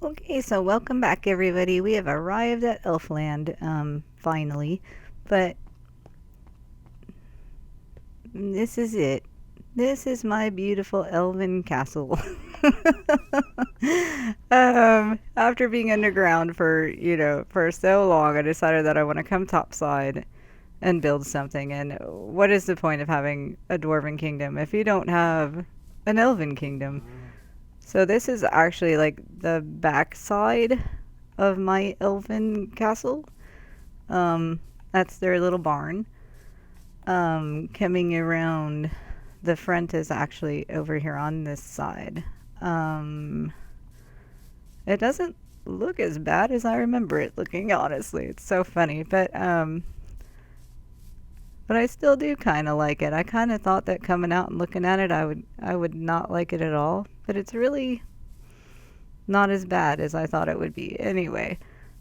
Okay, so welcome back, everybody. We have arrived at Elfland, finally. But this is it. This is my beautiful elven castle. After being underground for so long, I decided that I want to come topside and build something. And what is the point of having a dwarven kingdom if you don't have an elven kingdom? So this is actually like the backside of my elven castle. That's their little barn. Coming around, the front is actually over here on this side. Um, it doesn't look as bad as I remember it looking, honestly. It's so funny, but I still do kind of like it. I kind of thought that coming out and looking at it, I would not like it at all, but it's really not as bad as I thought it would be. Anyway,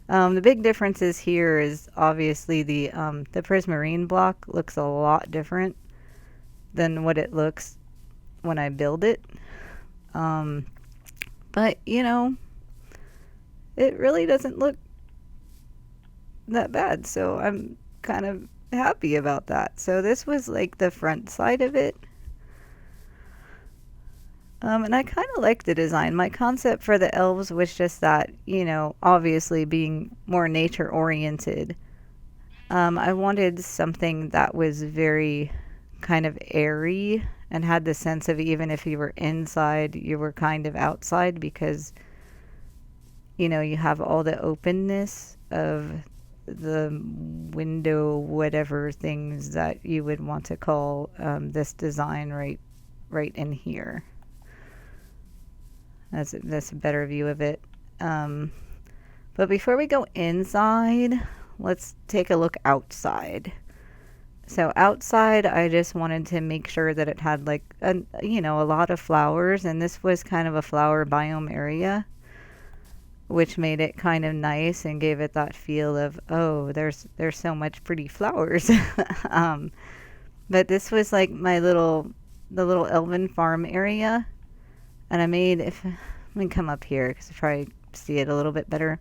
the big difference is here is obviously the prismarine block looks a lot different than what it looks when I build it. Um, but it really doesn't look that bad, so I'm kind of happy about that. So this was like the front side of it. And I kind of like the design. My concept for the elves was just that, obviously being more nature oriented, I wanted something that was very kind of airy and had the sense of even if you were inside, you were kind of outside because, you have all the openness of the window, whatever things that you would want to call this design right in here. That's a better view of it. Um, but before we go inside, let's take a look outside. So outside, I just wanted to make sure that it had like a lot of flowers, and this was kind of a flower biome area, which made it kind of nice and gave it that feel of, oh, there's so much pretty flowers. um, but this was like the little elven farm area, and I made if let me come up here because I probably see it a little bit better.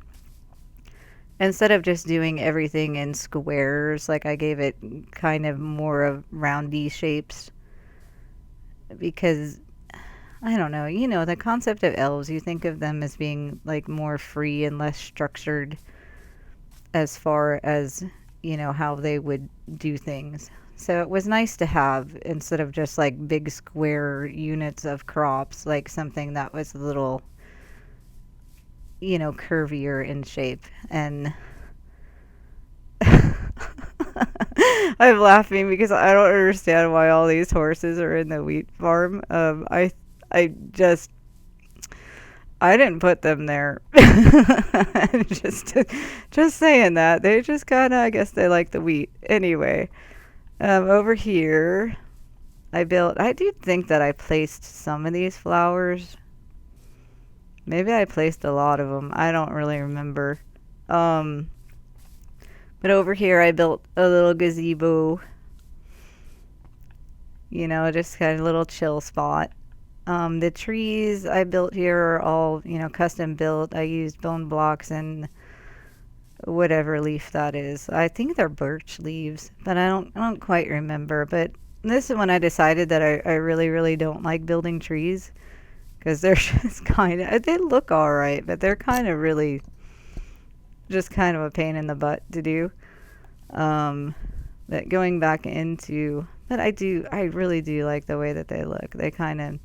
Instead of just doing everything in squares, like I gave it kind of more of roundy shapes because I don't know, the concept of elves, you think of them as being like more free and less structured as far as, how they would do things. So it was nice to have instead of just like big square units of crops, like something that was a little, curvier in shape. And I'm laughing because I don't understand why all these horses are in the wheat farm. I just I didn't put them there. just just saying that they just kind of I guess they like the wheat anyway. Over here, I do think that I placed some of these flowers. Maybe I placed a lot of them. I don't really remember. Um, but over here, I built a little gazebo. Just kind of a little chill spot. The trees I built here are all, custom built. I used bone blocks and whatever leaf that is. I think they're birch leaves, but I don't quite remember. But this is when I decided that I really, really don't like building trees because they're just kind of, they look all right, but they're kind of really just kind of a pain in the butt to do. Um, but going back into, but I really do like the way that they look. They kind of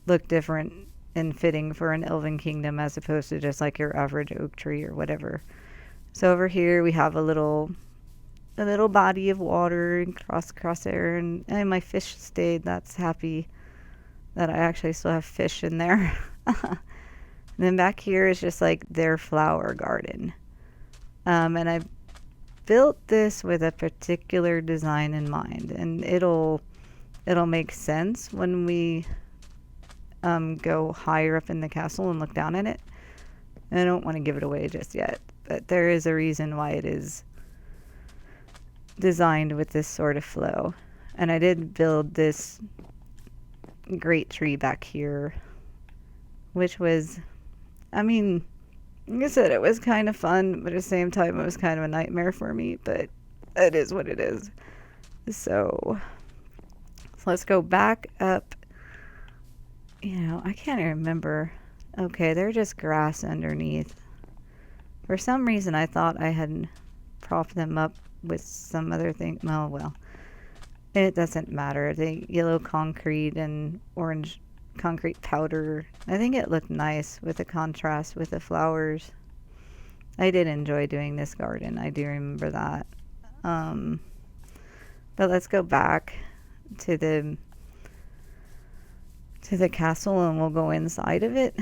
look different and fitting for an elven kingdom as opposed to just like your average oak tree or whatever. So over here we have a little body of water and cross there, and my fish stayed. That's happy that I actually still have fish in there. And then back here is just like their flower garden. And I built this with a particular design in mind, and it'll make sense when we go higher up in the castle and look down at it. I don't want to give it away just yet, but there is a reason why it is designed with this sort of flow. And I did build this great tree back here, which was, I mean, Like I said, it was kind of fun, but at the same time, it was kind of a nightmare for me. But it is what it is. So let's go back up. I can't even remember. Okay, they're just grass underneath. For some reason, I thought I had propped them up with some other thing. Well, it doesn't matter. The yellow concrete and orange concrete powder. I think it looked nice with the contrast with the flowers. I did enjoy doing this garden. I do remember that. Um, but let's go back to the castle and we'll go inside of it.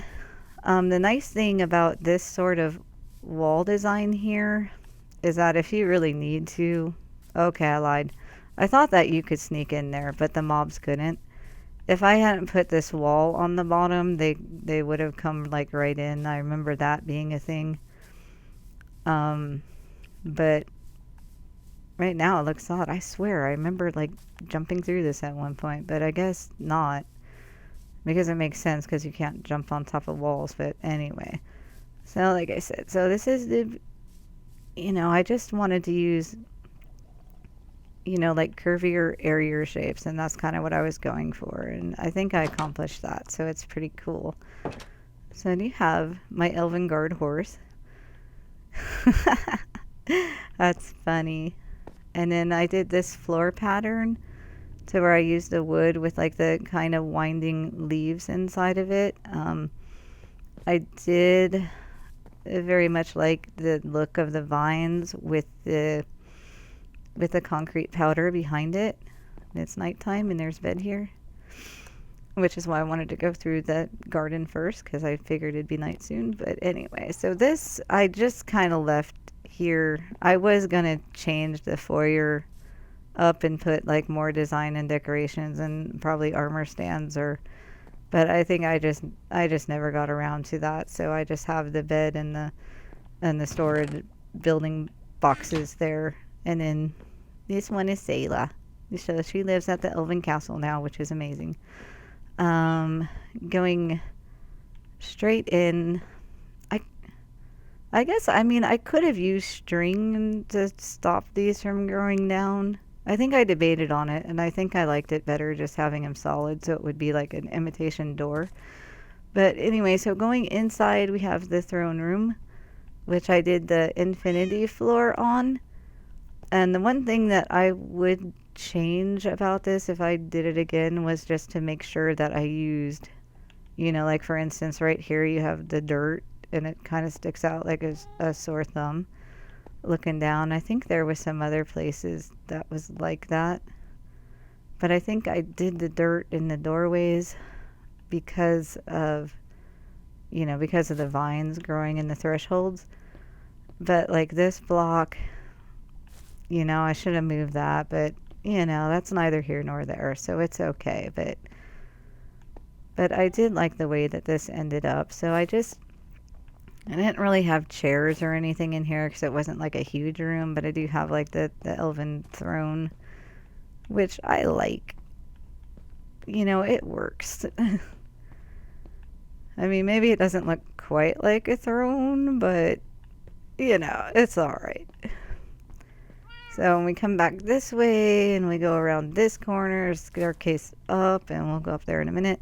The nice thing about this sort of wall design here is that if you really need to, okay, I lied. I thought that you could sneak in there, but the mobs couldn't. If I hadn't put this wall on the bottom, they would have come like right in. I remember that being a thing. Um, but right now it looks odd. I swear I remember like jumping through this at one point, but I guess not because it makes sense because you can't jump on top of walls. But anyway, so like I said, so this is I just wanted to use like curvier, airier shapes, and that's kind of what I was going for, and I think I accomplished that, so it's pretty cool. So I do have my elven guard horse. That's funny. And then I did this floor pattern to where I used the wood with like the kind of winding leaves inside of it. I did very much like the look of the vines with the concrete powder behind it. It's nighttime and there's bed here, which is why I wanted to go through the garden first because I figured it'd be night soon. But anyway, so this I just kind of left here. I was gonna change the foyer up and put like more design and decorations and probably armor stands but I just never got around to that. So I just have the bed and the storage building boxes there. And then this one is Sayla. So she lives at the Elven Castle now, which is amazing. Um, Going straight in. I I guess I mean I could have used string to stop these from growing down. I think I debated on it, and I think I liked it better just having them solid, so it would be like an imitation door. But anyway, so going inside, we have the throne room, which I did the infinity floor on. And the one thing that I would change about this if I did it again was just to make sure that I used, like for instance, right here you have the dirt and it kind of sticks out like a sore thumb looking down. I think there was some other places that was like that. But I think I did the dirt in the doorways because of, because of the vines growing in the thresholds. But like this block, I should have moved that, but that's neither here nor there, so it's okay. But I did like the way that this ended up. So I didn't really have chairs or anything in here because it wasn't like a huge room, but I do have like the elven throne, which I like. It works. I mean, maybe it doesn't look quite like a throne, but it's all right. So when we come back this way and we go around this corner, staircase up, and we'll go up there in a minute.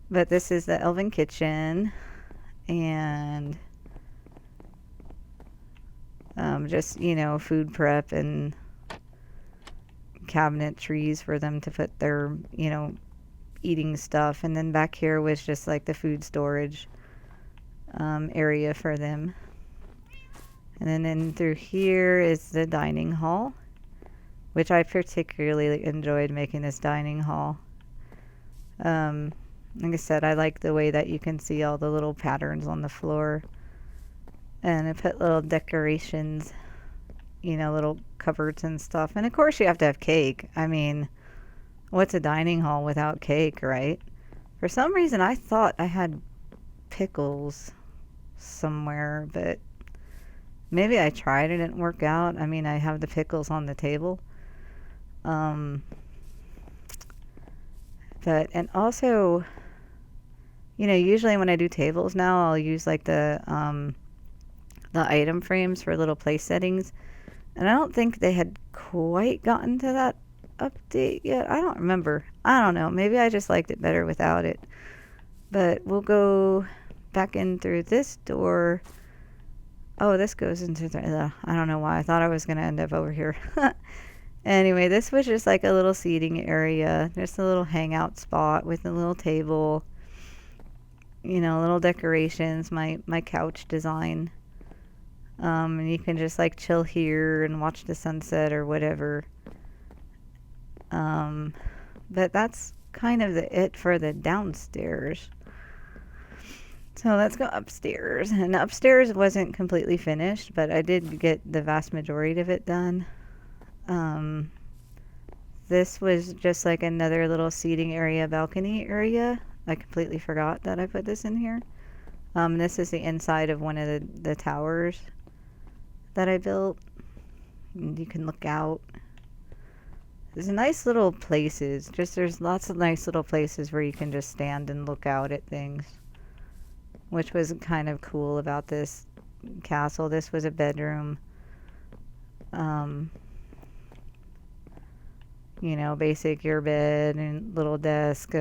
But this is the elven kitchen, and just, food prep and cabinetries for them to put their, eating stuff. And then back here was just like the food storage area for them. And then in through here is the dining hall, which I particularly enjoyed making this dining hall. Like I said, I like the way that you can see all the little patterns on the floor. And I put little decorations, little cupboards and stuff. And of course you have to have cake. I mean, what's a dining hall without cake, right? For some reason I thought I had pickles somewhere, but maybe I tried it, it didn't work out. I mean, I have the pickles on the table. Um, and also, usually when I do tables now, I'll use like the item frames for little place settings. And I don't think they had quite gotten to that update yet. I don't remember. I don't know. Maybe I just liked it better without it. But we'll go back in through this door. Oh, this goes into the... I don't know why. I thought I was going to end up over here. Anyway, this was just like a little seating area. Just a little hangout spot with a little table. You know, little decorations. My couch design. And you can just like chill here and watch the sunset or whatever. But that's kind of it for the downstairs. So let's go upstairs. And upstairs wasn't completely finished, but I did get the vast majority of it done. This was just like another little seating area, balcony area. I completely forgot that I put this in here. This is the inside of one of the towers that I built. And you can look out. There's nice little places. There's lots of nice little places where you can just stand and look out at things, which was kind of cool about this castle. This was a bedroom. You know, basic your bed and little desk,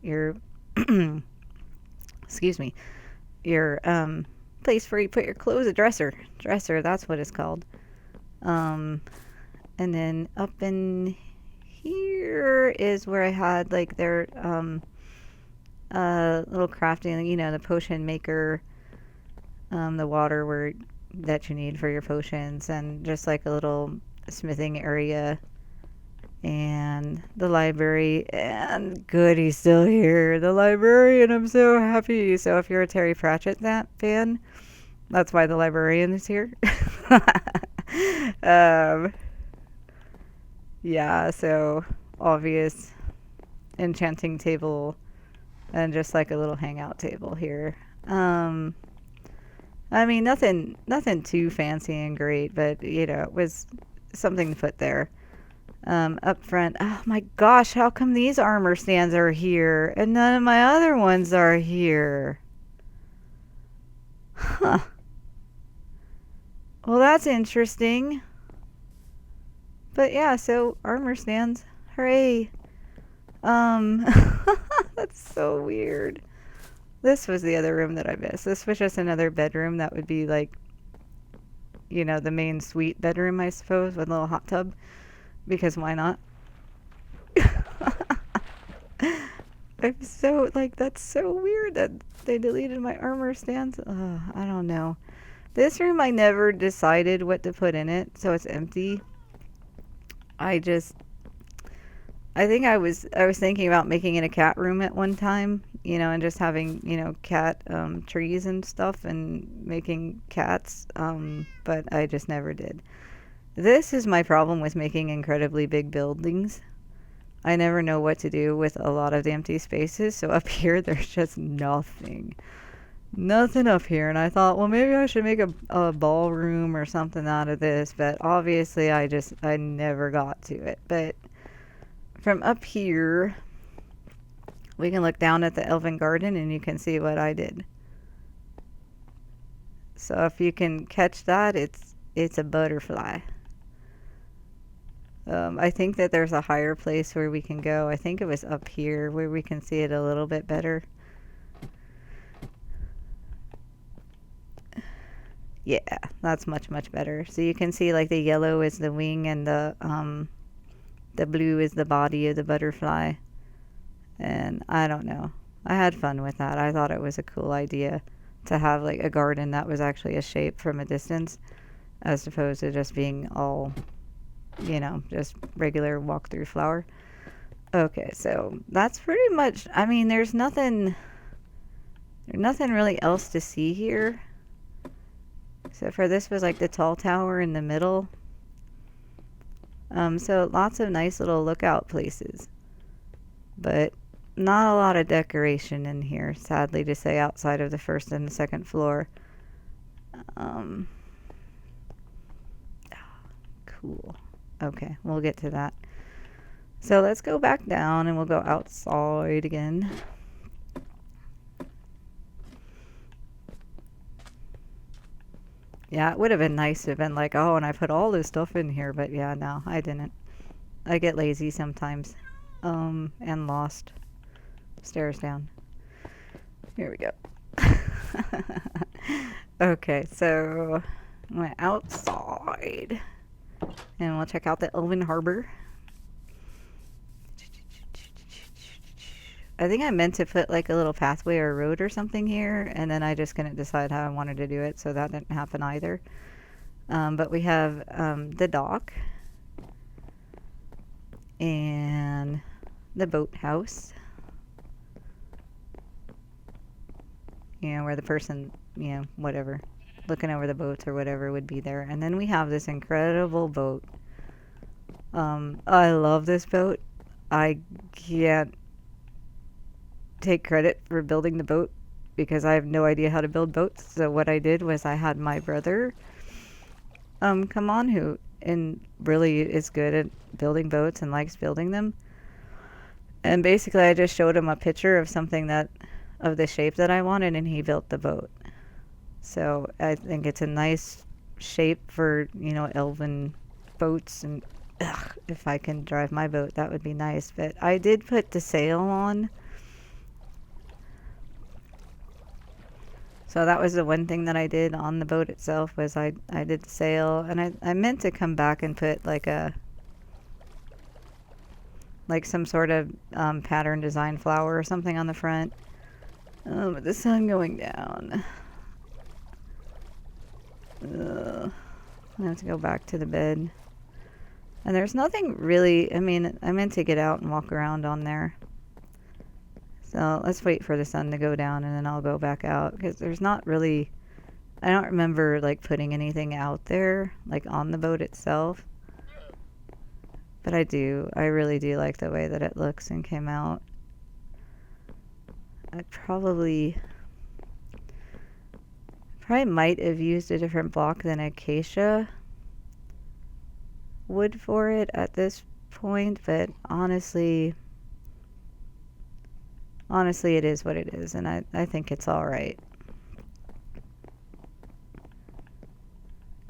your excuse me, your place where you put your clothes, a dresser, that's what it's called. And then up in here is where I had like their little crafting, you know, the potion maker, the water that you need for your potions, and just like a little smithing area. And the library, and good, he's still here. The librarian, I'm so happy. So if you're a Terry Pratchett fan, that's why the librarian is here. Yeah, so obvious enchanting table and just like a little hangout table here. I mean, nothing too fancy and great, but you know, it was something to put there. Up front, oh my gosh, how come these armor stands are here and none of my other ones are here? Huh. Well, that's interesting. But yeah, so armor stands. Hooray. That's so weird. This was the other room that I missed. This was just another bedroom that would be like, you know, the main suite bedroom, I suppose, with a little hot tub. Because why not? I'm so, like, that's so weird that they deleted my armor stands. I don't know. This room, I never decided what to put in it, so it's empty. I think I was thinking about making it a cat room at one time, you know, and just having, you know, cat trees and stuff and making cats, but I just never did. This is my problem with making incredibly big buildings. I never know what to do with a lot of the empty spaces, so up here there's just nothing. Nothing up here, and I thought, well, maybe I should make a ballroom or something out of this, but obviously I never got to it. But from up here, we can look down at the Elven garden and you can see what I did. So if you can catch that, it's a butterfly. I think that there's a higher place where we can go. I think it was up here where we can see it a little bit better. Yeah, that's much, much better. So you can see like the yellow is the wing and the blue is the body of the butterfly. And I don't know. I had fun with that. I thought it was a cool idea to have like a garden that was actually a shape from a distance as opposed to just being all, you know, just regular walk-through flower. Okay, so that's pretty much, I mean, there's nothing really else to see here. Except for this was like the tall tower in the middle. So lots of nice little lookout places. But not a lot of decoration in here, sadly to say, outside of the first and the second floor. Cool. Okay, we'll get to that. So let's go back down and we'll go outside again. Yeah, it would have been nice to have been like, oh, and I put all this stuff in here, but yeah, no, I didn't. I get lazy sometimes. And lost. Stairs down. Here we go. Okay, so I went outside and we'll check out the Elven Harbor. I think I meant to put like a little pathway or road or something here, and then I just couldn't decide how I wanted to do it, so that didn't happen either. But we have the dock and the boathouse. Where the person, whatever, looking over the boats or whatever would be there. And then we have this incredible boat. I love this boat. I can't take credit for building the boat because I have no idea how to build boats. So what I did was I had my brother come on who and really is good at building boats and likes building them. And basically I just showed him a picture of something that of the shape that I wanted and he built the boat. So I think it's a nice shape for, elven boats and if I can drive my boat that would be nice. But I did put the sail on. So that was the one thing that I did on the boat itself was I did the sail, and I meant to come back and put like some sort of pattern design flower or something on the front. But the sun going down. I have to go back to the bed. And there's nothing really, I mean, I meant to get out and walk around on there. So let's wait for the sun to go down and then I'll go back out because there's not really, I don't remember like putting anything out there like on the boat itself. But I really do like the way that it looks and came out. I probably might have used a different block than acacia wood for it at this point, but honestly it is what it is, and I think it's all right.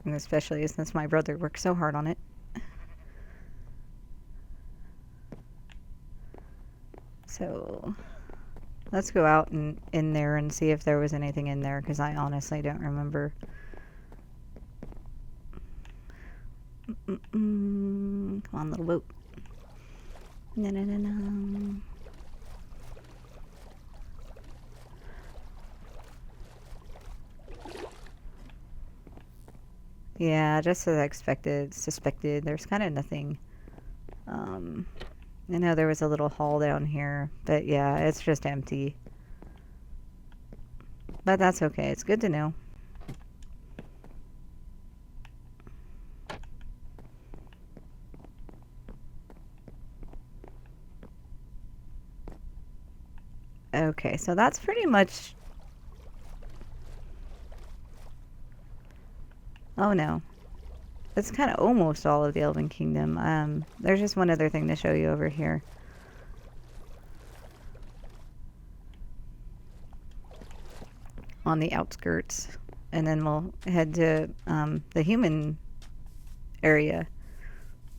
And especially since my brother worked so hard on it. So let's go out and in there and see if there was anything in there, because I honestly don't remember. Come on, little boat. No, no, no, no. Yeah, just as I suspected. There's kind of nothing. I know there was a little hall down here, but yeah, it's just empty. But that's okay. It's good to know. Okay, so that's pretty much... Oh no. That's kind of almost all of the Elven Kingdom. There's just one other thing to show you over here. On the outskirts. And then we'll head to the human area.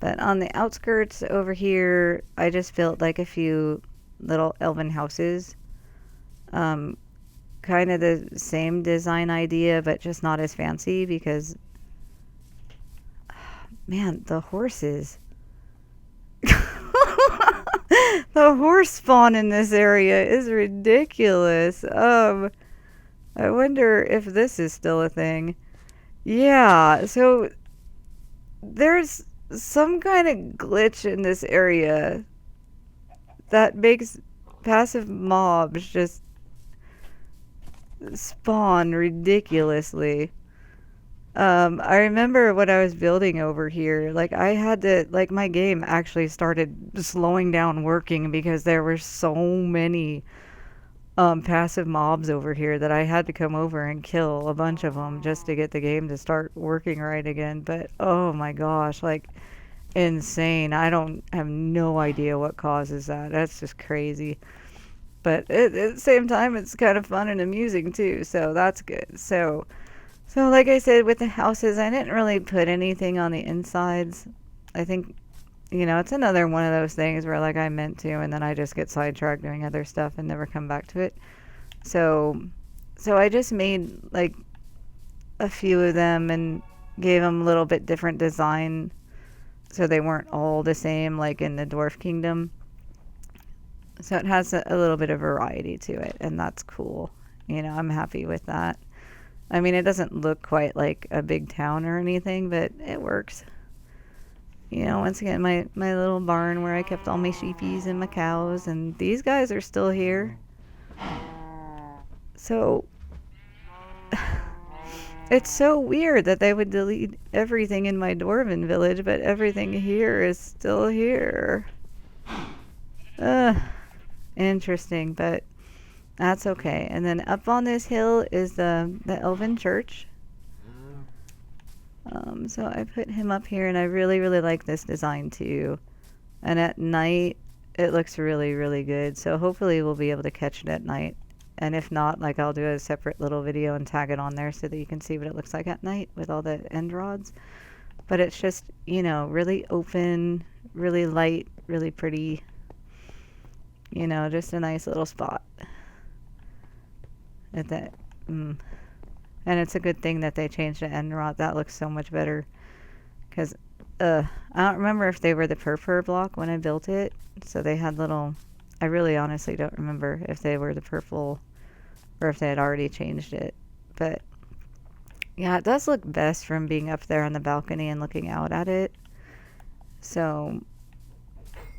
But on the outskirts over here, I just built like a few little elven houses. Kind of the same design idea, but just not as fancy because... Man, the horses. The horse spawn in this area is ridiculous. I wonder if this is still a thing. Yeah, so there's some kind of glitch in this area that makes passive mobs just spawn ridiculously. I remember when I was building over here, like I had to, like my game actually started slowing down working because there were so many passive mobs over here that I had to come over and kill a bunch of them just to get the game to start working right again. But oh my gosh, like insane. I have no idea what causes that. That's just crazy. But at the same time, it's kind of fun and amusing too, so that's good. So So, like I said, with the houses, I didn't really put anything on the insides. I think, it's another one of those things where, like, I meant to, and then I just get sidetracked doing other stuff and never come back to it. So, so I just made like a few of them and gave them a little bit different design so they weren't all the same like in the Dwarf Kingdom. So it has a little bit of variety to it, and that's cool. I'm happy with that. I mean, it doesn't look quite like a big town or anything, but it works. Once again, my little barn where I kept all my sheepies and my cows, and these guys are still here. So it's so weird that they would delete everything in my Dwarven village, but everything here is still here. Ugh, interesting, but that's okay. And then up on this hill is the Elven church. So I put him up here, and I really, really like this design too. And at night, it looks really, really good. So hopefully we'll be able to catch it at night. And if not, like I'll do a separate little video and tag it on there so that you can see what it looks like at night with all the end rods. But it's just, really open, really light, really pretty. Just a nice little spot. At that. And it's a good thing that they changed the end rod. That looks so much better. Because I don't remember if they were the purple block when I built it. So they had little... I really honestly don't remember if they were the purple or if they had already changed it. But yeah, it does look best from being up there on the balcony and looking out at it. So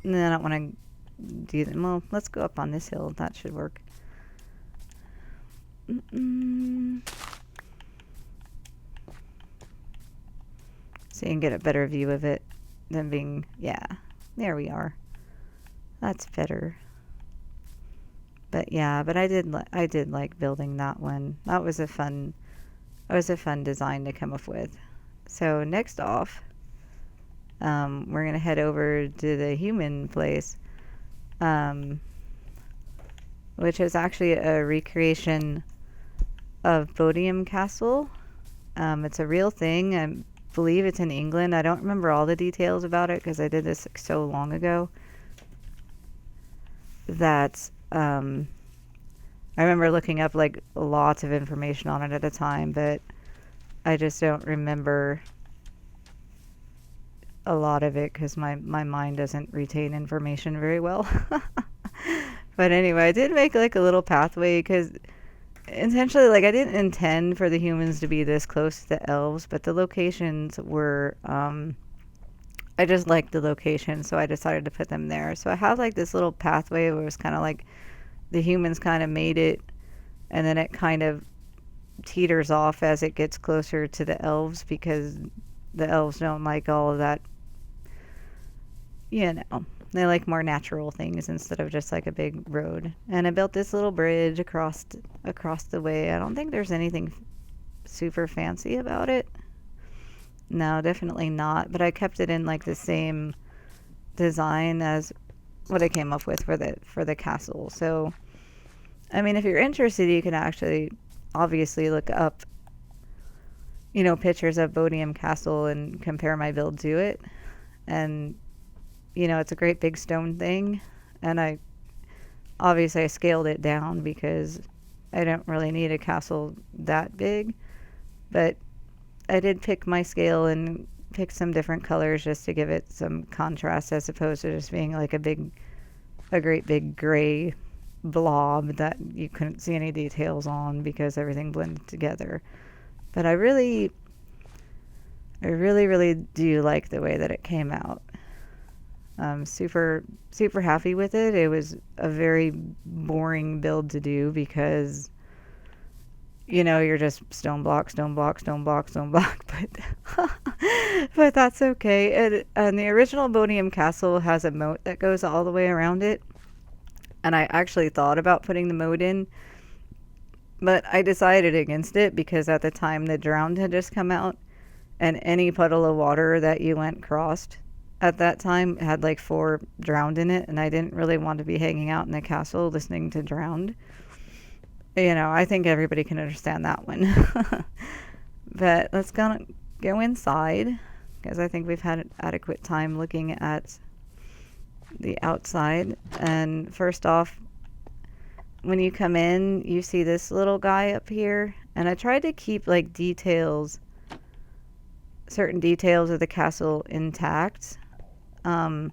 then I don't want to do them. Well, let's go up on this hill. That should work. So you can get a better view of it than being... Yeah, there we are. That's better. But yeah, but I did like building that one. That was a fun design to come up with. So next off, we're gonna head over to the human place, which is actually a recreation of Bodiam Castle. It's a real thing. I believe it's in England. I don't remember all the details about it because I did this so long ago. That I remember looking up like lots of information on it at a time, but I just don't remember a lot of it because my mind doesn't retain information very well. But anyway, I did make like a little pathway because intentionally, like I didn't intend for the humans to be this close to the elves, but the locations were I just liked the location, so I decided to put them there. So I have like this little pathway where it's kind of like the humans kind of made it, and then it kind of teeters off as it gets closer to the elves because the elves don't like all of that. They like more natural things instead of just like a big road. And I built this little bridge across the way. I don't think there's anything super fancy about it. No, definitely not. But I kept it in like the same design as what I came up with for the castle. So, I mean, if you're interested, you can actually obviously look up, pictures of Bodiam Castle and compare my build to it. And, it's a great big stone thing. And I scaled it down because I don't really need a castle that big. But I did pick my scale and pick some different colors just to give it some contrast as opposed to just being like a great big gray blob that you couldn't see any details on because everything blended together. But I really, really do like the way that it came out. I'm super happy with it. It was a very boring build to do because you're just stone block, but that's okay. And the original Bodiam Castle has a moat that goes all the way around it. And I actually thought about putting the moat in, but I decided against it because at the time the drowned had just come out, and any puddle of water that you went crossed at that time had like 4 drowned in it, and I didn't really want to be hanging out in the castle listening to drowned. I think everybody can understand that one. But let's go inside because I think we've had adequate time looking at the outside. And first off, when you come in, you see this little guy up here. And I tried to keep like certain details of the castle intact. Um,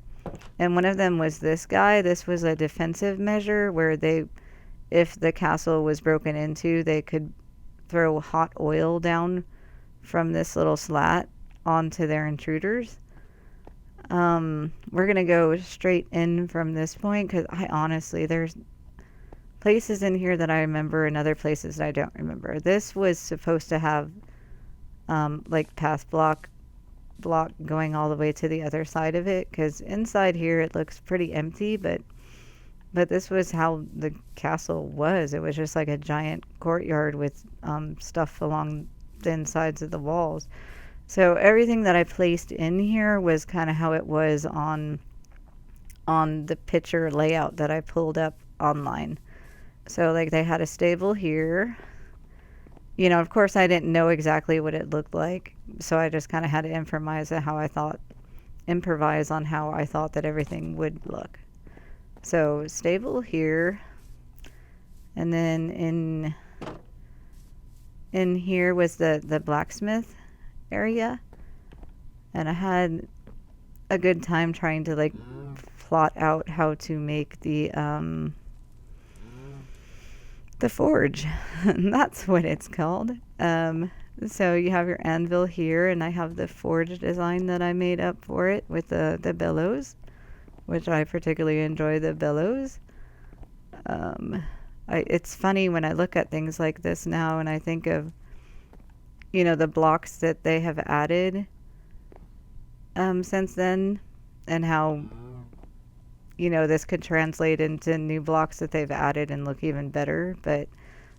and one of them was this guy. This was a defensive measure where if the castle was broken into, they could throw hot oil down from this little slat onto their intruders. We're gonna go straight in from this point because I honestly, there's places in here that I remember and other places that I don't remember. This was supposed to have like path block going all the way to the other side of it because inside here it looks pretty empty, but this was how the castle was. It was just like a giant courtyard with stuff along the insides of the walls. So everything that I placed in here was kind of how it was on the picture layout that I pulled up online. So like they had a stable here. You know, of course I didn't know exactly what it looked like, so I just kind of had to improvise on how I thought that everything would look. So stable here, and then in here was the blacksmith area, and I had a good time trying to like plot out how to make the forge. That's what it's called. So you have your anvil here, and I have the forge design that I made up for it with the bellows, which I particularly enjoy the bellows. It's funny when I look at things like this now and I think of, you know, the blocks that they have added since then, and how, you know, this could translate into new blocks that they've added and look even better. But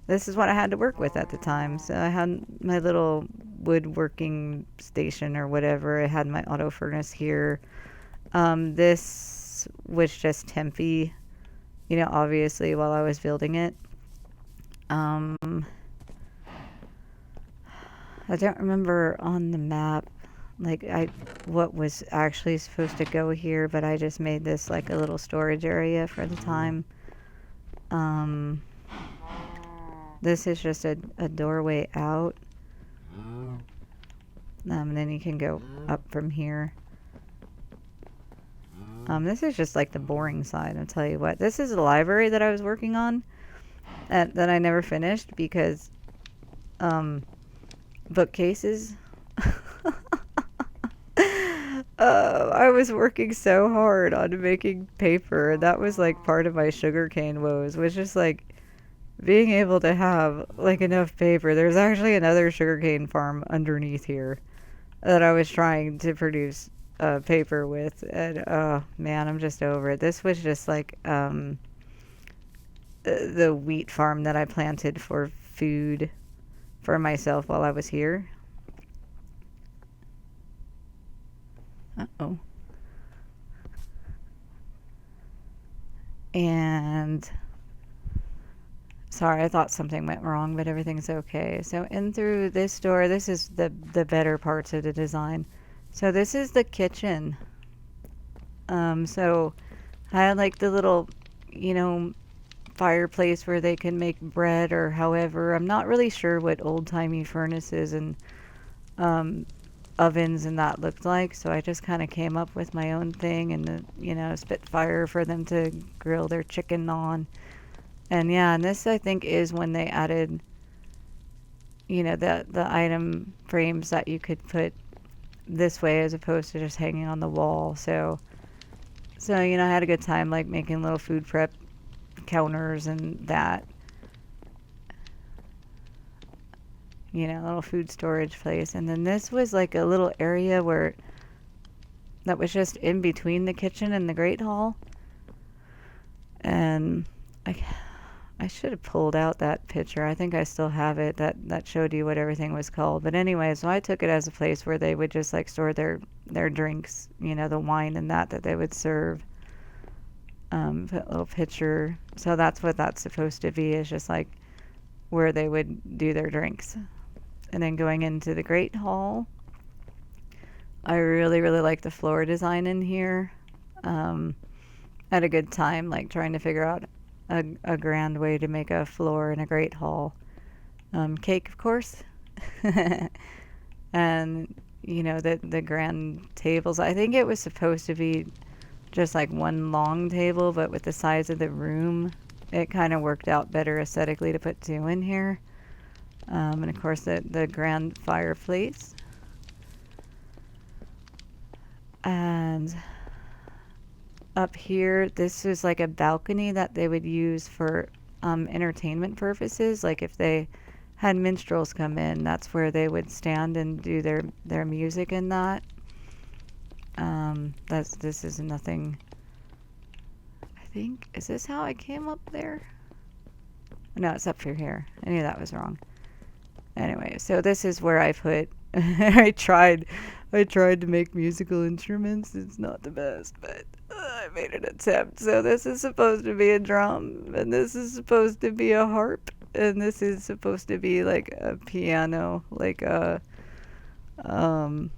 this is what I had to work with at the time. So I had my little woodworking station or whatever. I had my auto furnace here. This was just tempy, you know, obviously while I was building it. I don't remember on the map like what was actually supposed to go here, but I just made this like a little storage area for the time. This is just a doorway out. And then you can go up from here. This is just like the boring side, I'll tell you what. This is a library that I was working on that I never finished because bookcases. I was working so hard on making paper. That was like part of my sugarcane woes, was just like being able to have like enough paper. There's actually another sugarcane farm underneath here that I was trying to produce paper with, and oh man, I'm just over it. This was just like the wheat farm that I planted for food for myself while I was here. Uh-oh. And sorry, I thought something went wrong, but everything's okay. So in through this door, this is the better parts of the design. So this is the kitchen. So I had like the little, you know, fireplace where they can make bread or however. I'm not really sure what old-timey furnaces and ovens and that looked like, so I just kind of came up with my own thing and you know, spit fire for them to grill their chicken on. And yeah, and this I think is when they added, you know, the item frames that you could put this way as opposed to just hanging on the wall. So you know, I had a good time like making little food prep counters and that, you know, little food storage place. And then this was like a little area where that was just in between the kitchen and the great hall. And I should have pulled out that picture. I think I still have it that showed you what everything was called. But anyway, so I took it as a place where they would just like store their drinks, you know, the wine and that they would serve. Put a little picture. So that's what that's supposed to be, is just like where they would do their drinks. And then going into the Great Hall, I really, really like the floor design in here. Um, had a good time, like trying to figure out a grand way to make a floor in a Great Hall. Cake, of course. And the grand tables. I think it was supposed to be just like one long table, but with the size of the room, it kind of worked out better aesthetically to put two in here. And of course, the grand fireplace. And up here, this is like a balcony that they would use for entertainment purposes. Like if they had minstrels come in, that's where they would stand and do their music in that. This is nothing. I think, is this how I came up there? No, it's up through here. I knew that was wrong. Anyway, so this is where I put. I tried to make musical instruments. It's not the best, but I made an attempt. So this is supposed to be a drum, and this is supposed to be a harp, and this is supposed to be like a piano, um,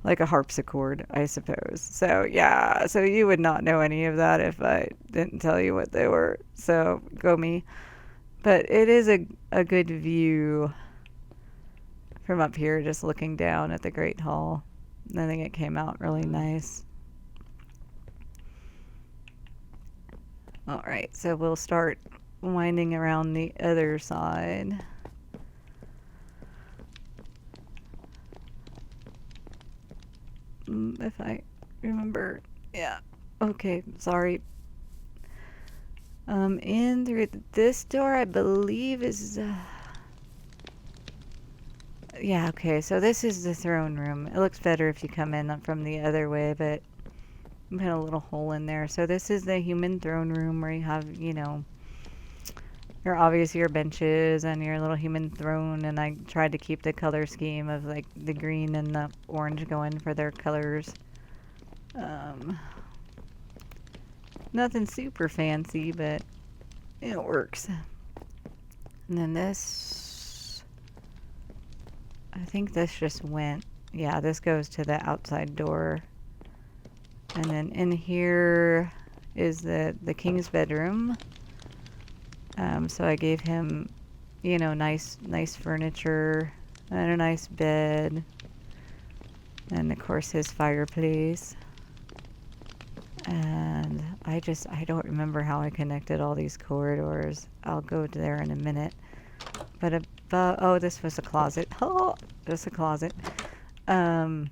like a harpsichord, I suppose. So yeah, so you would not know any of that if I didn't tell you what they were. So go me. But it is a good view from up here, just looking down at the Great Hall. I think it came out really nice. All right, so we'll start winding around the other side. If I remember, yeah. Okay, sorry. In through this door, I believe is. Yeah, okay, so this is the throne room. It looks better if you come in from the other way, but I put a little hole in there. So this is the human throne room where you have, your benches and your little human throne, and I tried to keep the color scheme of like the green and the orange going for their colors. Nothing super fancy, but it works. And then this, I think this just went, yeah, this goes to the outside door. And then in here is the king's bedroom. So I gave him, nice furniture and a nice bed. And of course his fireplace. And I don't remember how I connected all these corridors. I'll go there in a minute. But above, oh, this was a closet. Oh, just a closet. And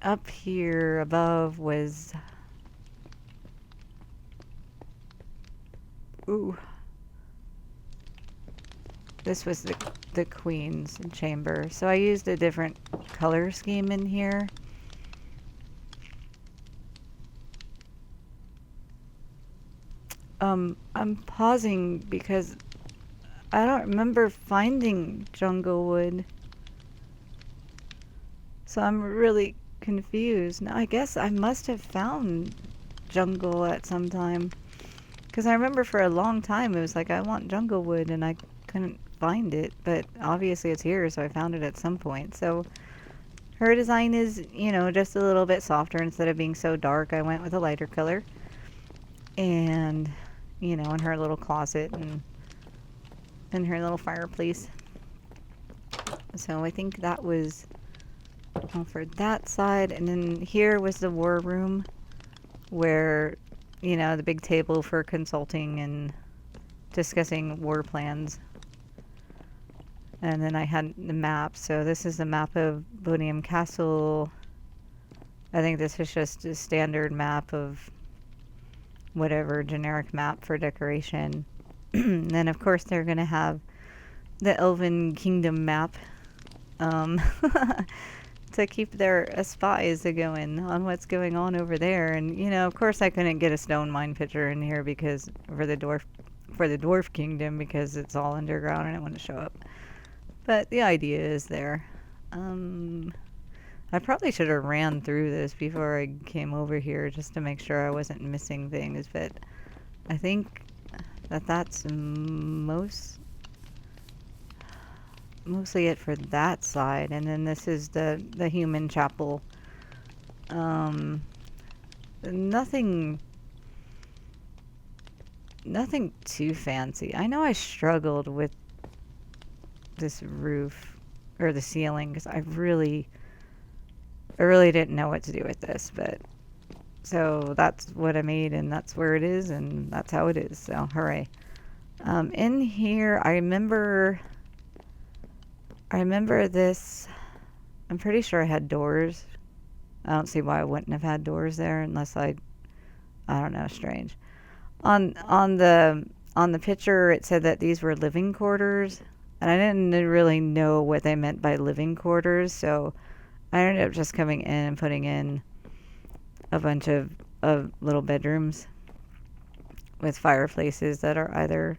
up here above was, ooh, this was the queen's chamber. So I used a different color scheme in here. I'm pausing because I don't remember finding jungle wood. So I'm really confused. Now I guess I must have found jungle at some time. Because I remember for a long time it was like, I want jungle wood, and I couldn't find it. But obviously it's here, so I found it at some point. So her design is, just a little bit softer. Instead of being so dark, I went with a lighter color. And, in her little closet and her little fireplace. So I think that was all for that side. And then here was the war room where, the big table for consulting and discussing war plans. And then I had the map. So this is the map of Bonium Castle. I think this is just a standard map of whatever generic map for decoration. And then of course they're going to have the Elven Kingdom map to keep their spies going on what's going on over there. And of course I couldn't get a Stonemine picture in here because for the dwarf kingdom, because it's all underground and I want to show up. But the idea is there. I probably should have ran through this before I came over here just to make sure I wasn't missing things, but I think that's most. mostly it for that side. And then this is the human chapel. Um, nothing, nothing too fancy. I know I struggled with this roof or the ceiling because I really didn't know what to do with this, but so that's what I made, and that's where it is, and that's how it is. So hooray! In here, I remember this. I'm pretty sure I had doors. I don't see why I wouldn't have had doors there unless I don't know, strange. On the picture, it said that these were living quarters, and I didn't really know what they meant by living quarters, so I ended up just coming in and putting in a bunch of little bedrooms with fireplaces that are either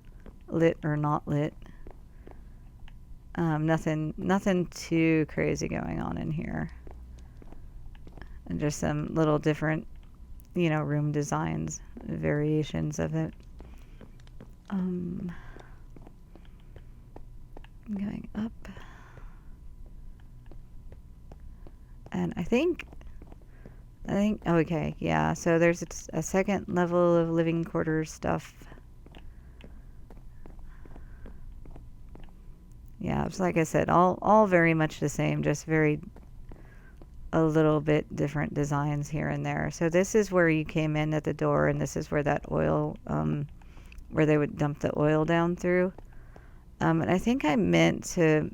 lit or not lit. Nothing too crazy going on in here, and just some little different, room designs, variations of it. Um, Going up, and okay, yeah. So there's a second level of living quarters stuff. Yeah, it's like I said, all very much the same, just very a little bit different designs here and there. So this is where you came in at the door, and this is where that oil, where they would dump the oil down through. And I think I meant to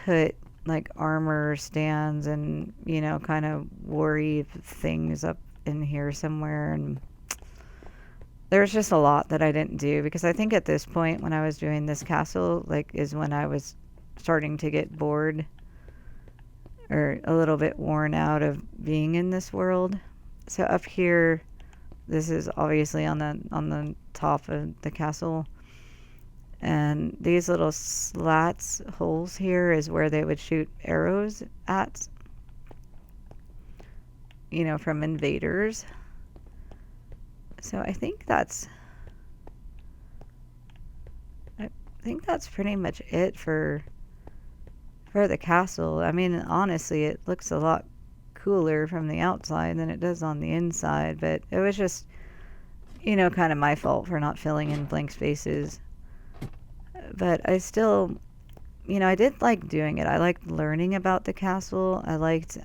put like armor stands and, kind of worry things up in here somewhere. And there's just a lot that I didn't do because I think at this point when I was doing this castle, like, is when I was starting to get bored or a little bit worn out of being in this world. So up here, this is obviously on the top of the castle. And these little slats, holes here, is where they would shoot arrows at, from invaders. So I think that's pretty much it for the castle. I mean, honestly, it looks a lot cooler from the outside than it does on the inside, but it was just, kind of my fault for not filling in blank spaces. But I still, I did like doing it. I liked learning about the castle. I liked,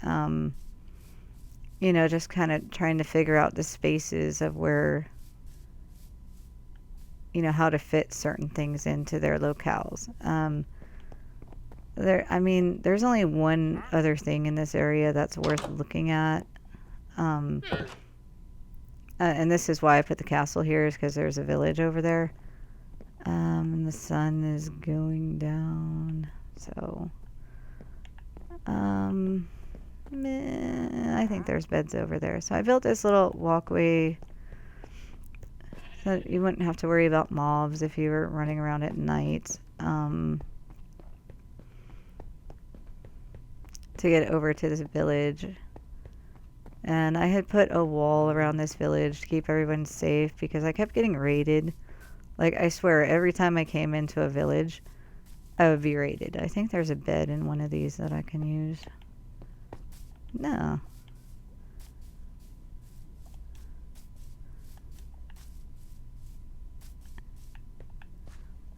just kind of trying to figure out the spaces of where, how to fit certain things into their locales. There's only one other thing in this area that's worth looking at. And this is why I put the castle here, is because there's a village over there. And the sun is going down, so I think there's beds over there. So I built this little walkway so that you wouldn't have to worry about mobs if you were running around at night. To get over to this village. And I had put a wall around this village to keep everyone safe because I kept getting raided. Like, I swear, every time I came into a village, I would be raided. I think there's a bed in one of these that I can use. No.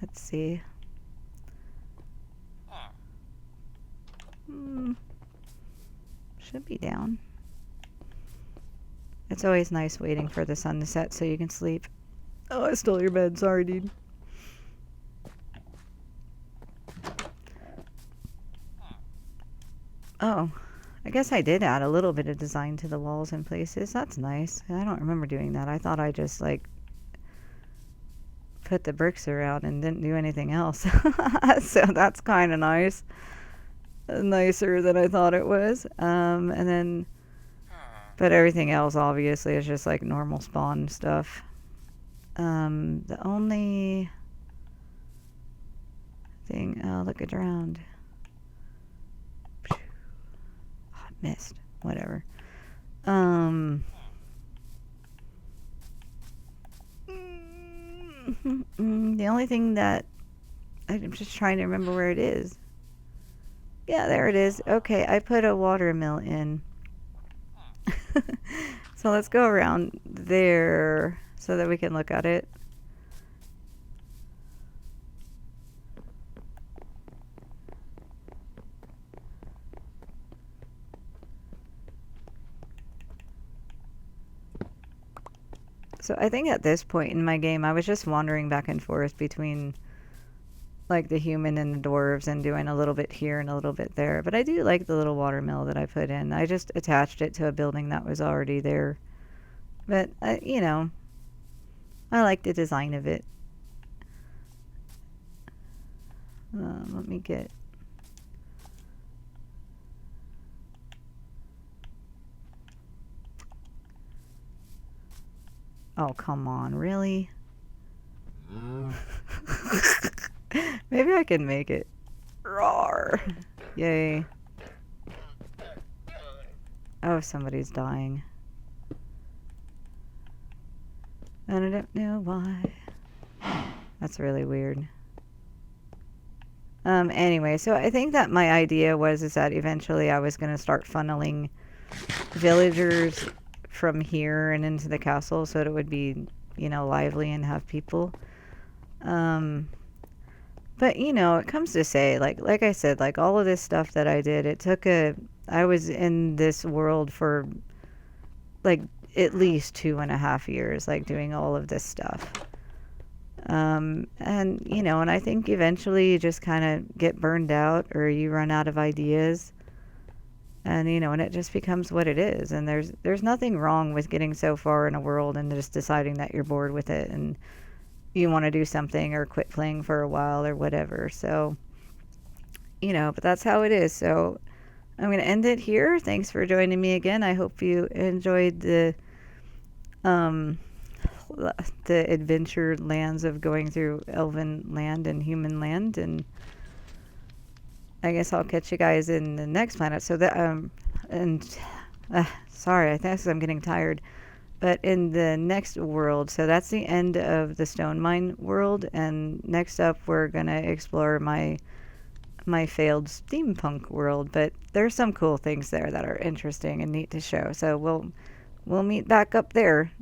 Let's see. Should be down. It's always nice waiting for the sun to set so you can sleep. Oh, I stole your bed. Sorry, dude. Oh, I guess I did add a little bit of design to the walls in places. That's nice. I don't remember doing that. I thought I just, like, put the bricks around and didn't do anything else. So that's kind of nice. Nicer than I thought it was. And then, but everything else obviously is just like normal spawn stuff. The only thing, oh, look around. Oh, I missed. Whatever. The only thing that I'm just trying to remember where it is. Yeah, there it is. Okay, I put a watermill in. So let's go around there so that we can look at it. So I think at this point in my game, I was just wandering back and forth between like the human and the dwarves and doing a little bit here and a little bit there. But I do like the little watermill that I put in. I just attached it to a building that was already there. But, I like the design of it. Let me get. Oh, come on, really? Maybe I can make it. Roar! Yay. Oh, somebody's dying. And I don't know why. That's really weird. Anyway, so I think that my idea is that eventually I was going to start funneling villagers from here and into the castle so that it would be, lively and have people. Um, but it comes to say, like I said, like all of this stuff that I did, I was in this world for like at least 2.5 years, like doing all of this stuff. And I think eventually you just kind of get burned out or you run out of ideas and it just becomes what it is. And there's nothing wrong with getting so far in a world and just deciding that you're bored with it and you want to do something or quit playing for a while or whatever. So, but that's how it is. So I'm going to end it here. Thanks for joining me again. I hope you enjoyed um, the adventure lands of going through Elven land and human land. And I guess I'll catch you guys in the next planet. So sorry, I think I'm getting tired. But in the next world, so that's the end of the Stonemine world. And next up, we're gonna explore my failed steampunk world. But there's some cool things there that are interesting and neat to show. So we'll meet back up there.